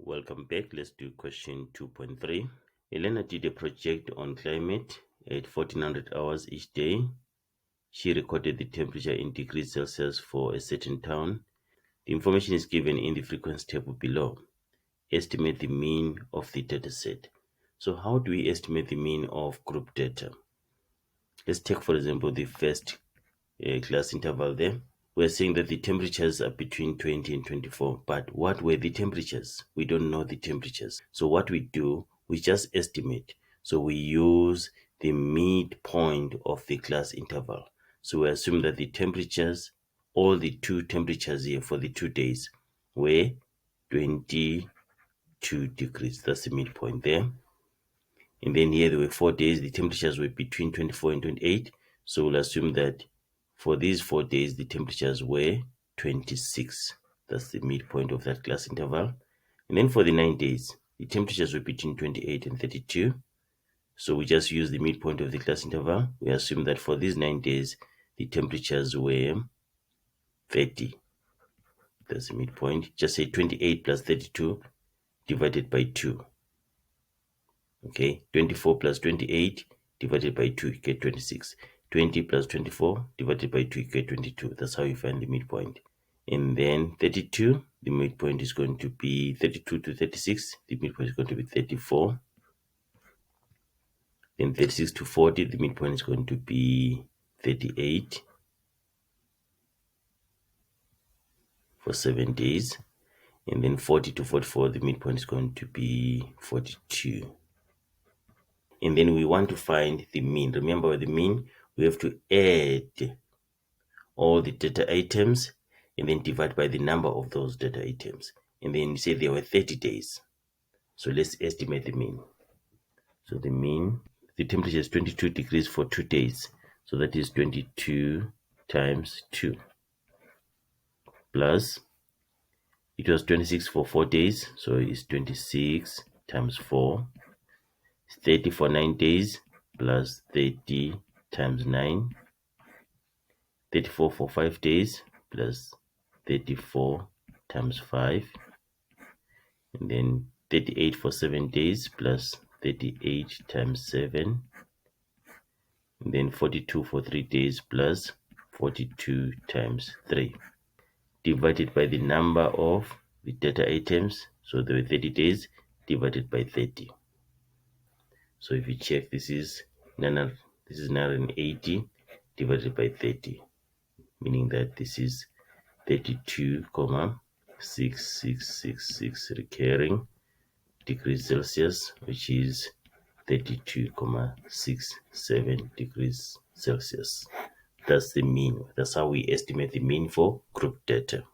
Welcome back. Let's do question 2.3. A learner did a project on climate at 1400 hours each day. She recorded the temperature in degrees Celsius for a certain town. The information is given in the frequency table below. Estimate the mean of the data set. So how do we estimate the mean of group data? Let's take, for example, the first class interval there. We're saying that the temperatures are between 20 and 24, but what were the temperatures? We don't know the temperatures. So what we do, we just estimate. So we use the midpoint of the class interval. So we assume that the temperatures, all the two temperatures here for the 2 days were 22 degrees. That's the midpoint there. And then here there were 4 days, the temperatures were between 24 and 28. So we'll assume that for these 4 days, the temperatures were 26. That's the midpoint of that class interval. And then for the 9 days, the temperatures were between 28 and 32. So we just use the midpoint of the class interval. We assume that for these 9 days, the temperatures were 30. That's the midpoint. Just say 28 plus 32 divided by 2. Okay, 24 plus 28 divided by 2, you get 26. 20 plus 24 divided by 2, you get 22. That's how you find the midpoint. And then 32, the midpoint is going to be 32 to 36. The midpoint is going to be 34. Then 36 to 40, the midpoint is going to be 38 for 7 days. And then 40 to 44, the midpoint is going to be 42. And then we want to find the mean. Remember, the mean, we have to add all the data items and then divide by the number of those data items. And then you say there were 30 days. So let's estimate the mean. So the mean, the temperature is 22 degrees for 2 days. So that is 22 times 2. Plus, it was 26 for 4 days. So it's 26 times 4. 30 for 9 days plus 30 times 9. 34 for 5 days plus 34 times 5. And then 38 for 7 days plus 38 times 7. And then 42 for 3 days plus 42 times 3. Divided by the number of the data items. So there were 30 days divided by 30. So if you check, this is 980 divided by 30, meaning that this is 32,6666 recurring degrees Celsius, which is 32,67 degrees Celsius. That's the mean. That's how we estimate the mean for group data.